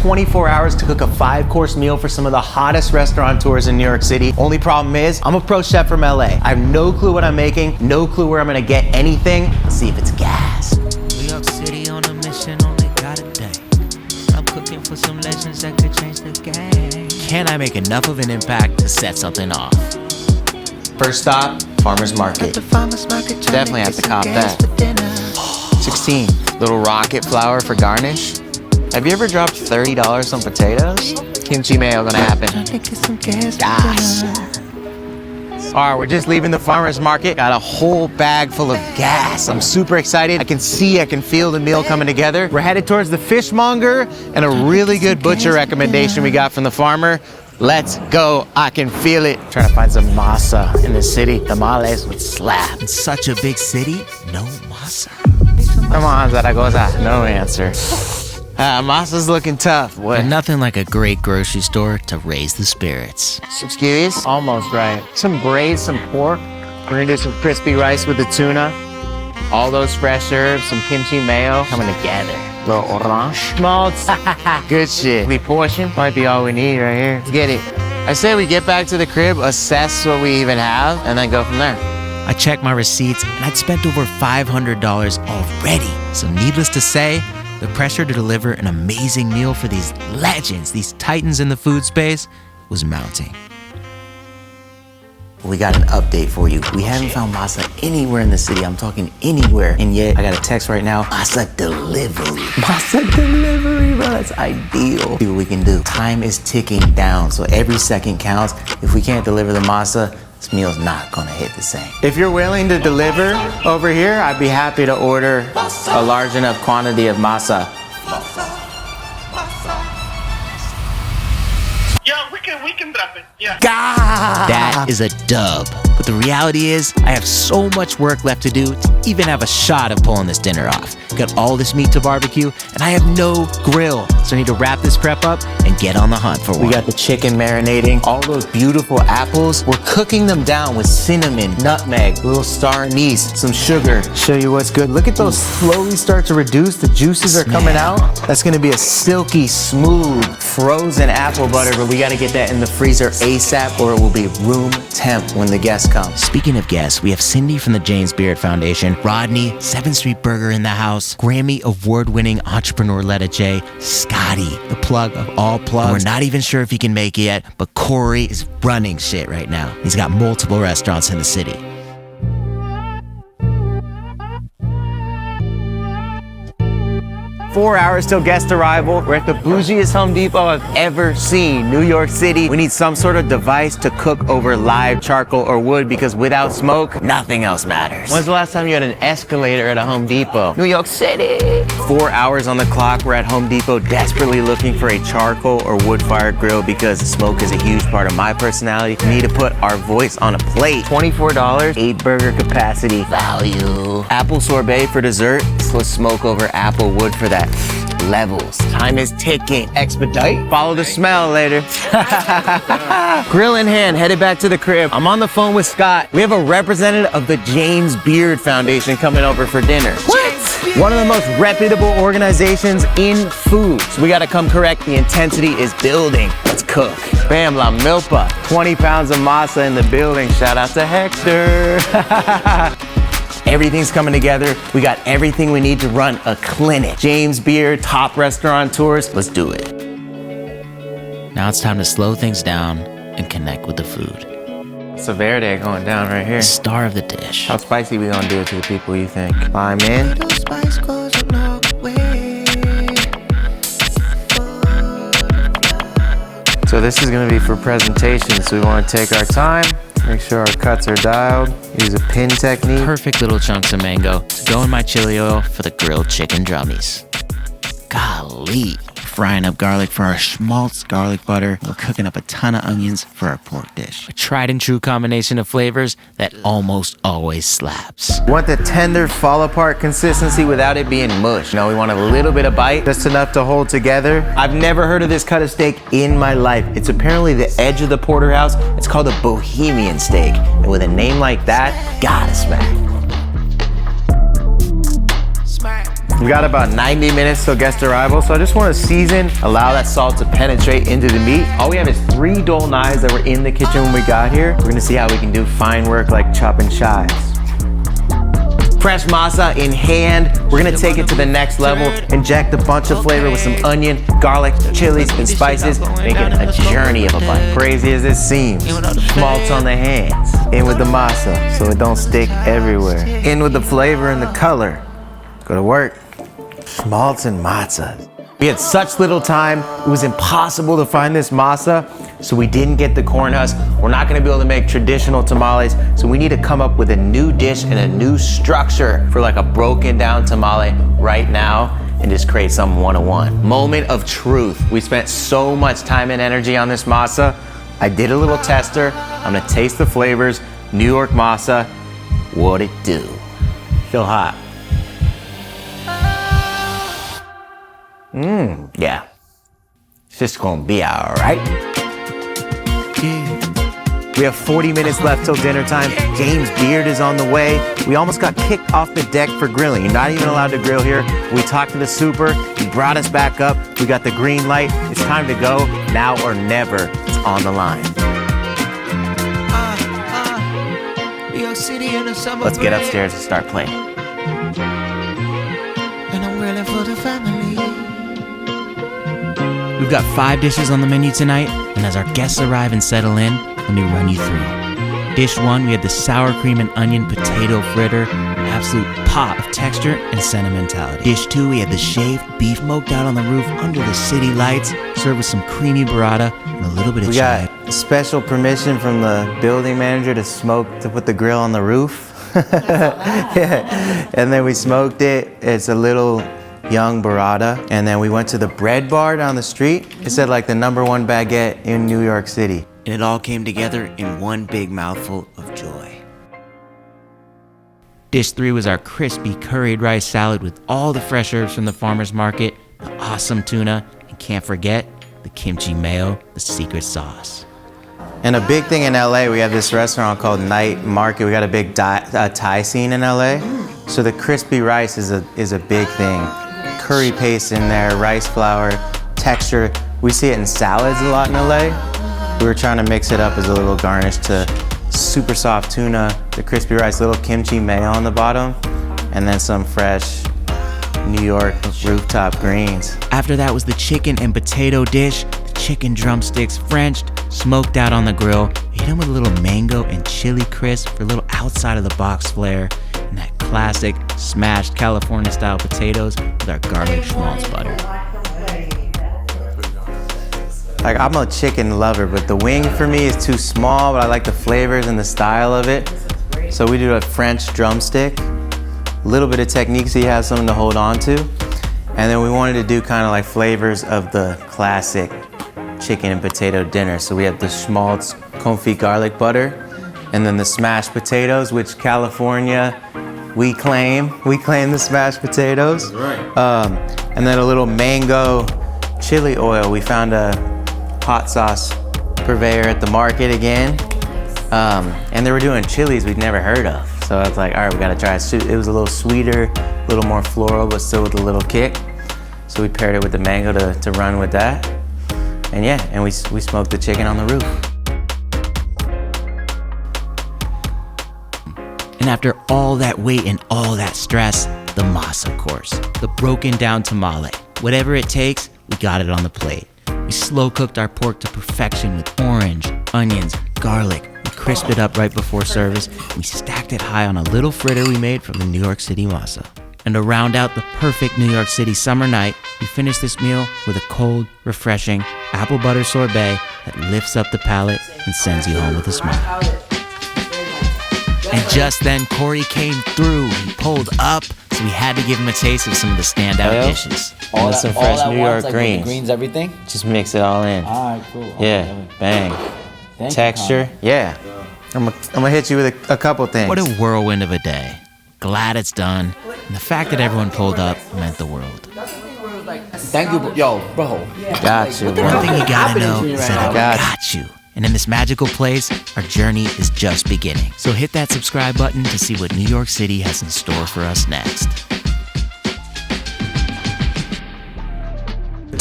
24 hours to cook a 5-course meal for some of the hottest restaurateurs in New York City. Only problem is, I'm a pro chef from LA. I have no clue what I'm making, no clue where I'm gonna get anything. Let's see if it's gas. New York City on a mission, only got a day. I'm cooking for some legends that could change the game. Can I make enough of an impact to set something off? First stop, farmer's market. Definitely have to cop that. 16, little rocket flour for garnish. Have you ever dropped $30 on potatoes? Kimchi mayo gonna happen. Gosh. All right, we're just leaving the farmer's market. Got a whole bag full of gas. I'm super excited. I can feel the meal coming together. We're headed towards the fishmonger and a really good butcher recommendation we got from the farmer. Let's go, I can feel it. Trying to find some masa in the city. Tamales would slap. In such a big city, no masa. Come on, Zaragoza. No answer. Masa's looking tough. What? And nothing like a great grocery store to raise the spirits. Excuse? Almost right. Some braised, some pork. We're gonna do some crispy rice with the tuna. All those fresh herbs, some kimchi mayo coming together. Little orange schmaltz. Good shit. We portion. Might be all we need right here. Let's get it. I say we get back to the crib, assess what we even have, and then go from there. I checked my receipts and I'd spent over $500 already. So needless to say, the pressure to deliver an amazing meal for these legends, these titans in the food space, was mounting. We got an update for you. We haven't found masa anywhere in the city. I'm talking anywhere. And yet, I got a text right now, masa delivery. Masa delivery, bro, that's ideal. See what we can do. Time is ticking down, so every second counts. If we can't deliver the masa, this meal's not gonna hit the same. If you're willing to deliver over here, I'd be happy to order a large enough quantity of masa. Yeah, we can drop it. Yeah. That is a dub. But the reality is, I have so much work left to do to even have a shot of pulling this dinner off. Got all this meat to barbecue, and I have no grill. So I need to wrap this prep up and get on the hunt for one. We got the chicken marinating, all those beautiful apples. We're cooking them down with cinnamon, nutmeg, little star anise, some sugar. Show you what's good. Look at those slowly start to reduce. The juices are coming out. That's gonna be a silky, smooth, frozen apple butter, but we gotta get that in the freezer ASAP or it will be room temp when the guests come. Speaking of guests, we have Cindy from the James Beard Foundation, Rodney, 7th Street Burger in the house, Grammy award-winning entrepreneur Letta J, Scotty, the plug of all plugs. We're not even sure if he can make it yet, but Corey is running shit right now. He's got multiple restaurants in the city. Four hours till guest arrival. We're at the bougiest Home Depot I've ever seen, New York City. We need some sort of device to cook over live charcoal or wood because without smoke, nothing else matters. When's the last time you had an escalator at a Home Depot? New York City. 4 hours on the clock. We're at Home Depot desperately looking for a charcoal or wood-fired grill because smoke is a huge part of my personality. We need to put our voice on a plate. $24, 8 burger capacity. Value. Apple sorbet for dessert. So let's smoke over apple wood for that. Levels. Time is ticking. Expedite. Follow the smell later. Grill in hand, headed back to the crib. I'm on the phone with Scott. We have a representative of the James Beard Foundation coming over for dinner. What? One of the most reputable organizations in food. So we gotta come correct. The intensity is building. Let's cook. Bam la milpa. 20 pounds of masa in the building. Shout out to Hector. Everything's coming together. We got everything we need to run a clinic. James Beard, top restaurateurs. Let's do it. Now it's time to slow things down and connect with the food. Severde going down right here. Star of the dish. How spicy we gonna do it to the people, you think? Lime in. So this is gonna be for presentation, so we wanna take our time. Make sure our cuts are dialed. Use a pin technique. Perfect little chunks of mango to go in my chili oil for the grilled chicken drummies. Golly. Frying up garlic for our schmaltz garlic butter. We're cooking up a ton of onions for our pork dish. A tried and true combination of flavors that almost always slaps. Want the tender fall apart consistency without it being mush. No, we want a little bit of bite, just enough to hold together. I've never heard of this cut of steak in my life. It's apparently the edge of the porterhouse. It's called a Bohemian steak. And with a name like that, gotta smack. We got about 90 minutes till guest arrival, so I just want to season, allow that salt to penetrate into the meat. All we have is 3 dull knives that were in the kitchen when we got here. We're gonna see how we can do fine work like chopping chives. Fresh masa in hand. We're gonna take it to the next level, inject a bunch of flavor with some onion, garlic, chilies, and spices, make it a journey of a bite. Crazy as it seems, schmaltz on the hands. In with the masa, so it don't stick everywhere. In with the flavor and the color. Go to work. Schmaltz and matzah. We had such little time, it was impossible to find this masa, so we didn't get the corn husk. We're not gonna be able to make traditional tamales, so we need to come up with a new dish and a new structure for like a broken down tamale right now and just create some 101. Moment of truth. We spent so much time and energy on this masa. I did a little tester. I'm gonna taste the flavors. New York masa, what it do? Feel hot. Yeah. It's just gonna be all right. We have 40 minutes left till dinner time. James Beard is on the way. We almost got kicked off the deck for grilling. You're not even allowed to grill here. We talked to the super. He brought us back up. We got the green light. It's time to go. Now or never. It's on the line. Let's get upstairs and start playing. And I'm grilling for the family. We've got 5 dishes on the menu tonight, and as our guests arrive and settle in, let me run you through. Dish 1, we had the sour cream and onion potato fritter, an absolute pop of texture and sentimentality. Dish 2, we had the shaved beef smoked out on the roof under the city lights, served with some creamy burrata and a little bit of We chili. got special permission from the building manager to put the grill on the roof. Yeah. And then we smoked it. It's a little young burrata. And then we went to the bread bar down the street. It said like the #1 baguette in New York City. And it all came together in one big mouthful of joy. Dish 3 was our crispy curried rice salad with all the fresh herbs from the farmer's market, the awesome tuna, and can't forget the kimchi mayo, the secret sauce. And a big thing in LA, we have this restaurant called Night Market. We got a big Thai scene in LA. So the crispy rice is a big thing. Curry paste in there, rice flour, texture. We see it in salads a lot in LA. We were trying to mix it up as a little garnish to super soft tuna, the crispy rice, little kimchi mayo on the bottom, and then some fresh New York rooftop greens. After that was the chicken and potato dish, the chicken drumsticks Frenched, smoked out on the grill. We hit them with a little mango and chili crisp for a little outside of the box flair, and that classic smashed California style potatoes with our garlic schmaltz butter. Like, I'm a chicken lover, but the wing for me is too small, but I like the flavors and the style of it. So we do a French drumstick, a little bit of technique so you have something to hold on to. And then we wanted to do kind of like flavors of the classic chicken and potato dinner. So we have the schmaltz confit garlic butter, and then the smashed potatoes, which California, we claim the smashed potatoes. Right. And then a little mango chili oil. We found a hot sauce purveyor at the market again. And they were doing chilies we'd never heard of. So I was like, all right, we gotta try it. It was a little sweeter, a little more floral, but still with a little kick. So we paired it with the mango to run with that. And yeah, and we smoked the chicken on the roof. And after all that weight and all that stress, the masa course, the broken down tamale. Whatever it takes, we got it on the plate. We slow cooked our pork to perfection with orange, onions, garlic. We crisped it up right before service. We stacked it high on a little fritter we made from the New York City masa. And to round out the perfect New York City summer night, we finished this meal with a cold, refreshing apple butter sorbet that lifts up the palate and sends you home with a smile. And just then, Corey came through. He pulled up, so we had to give him a taste of some of the standout dishes. And with some fresh New York greens. Greens, everything? Just mix it all in. All right, cool. Yeah, bang. Thank Texture, yeah. I'm gonna hit you with a couple things. What a whirlwind of a day. Glad it's done. And the fact that everyone pulled up meant the world. Thank you, yo, bro. Got you, One bro. thing you gotta know is that I Got got you. And in this magical place, our journey is just beginning. So hit that subscribe button to see what New York City has in store for us next.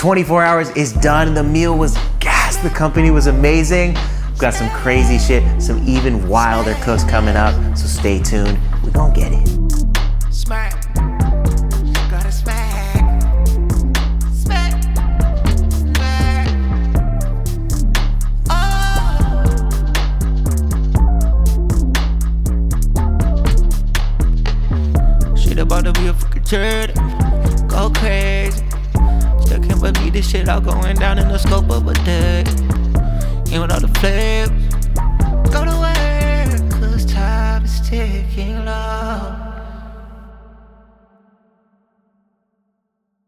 24 hours is done. The meal was gas. The company was amazing. We've got some crazy shit, some even wilder cooks coming up, so stay tuned. We're gonna get it. Smack. Gotta smack. Smack. Smack. Oh. Shit about to be a fucking turd. Go crazy. Still can't believe this shit all going down in the scope of a day. Even with all the flames.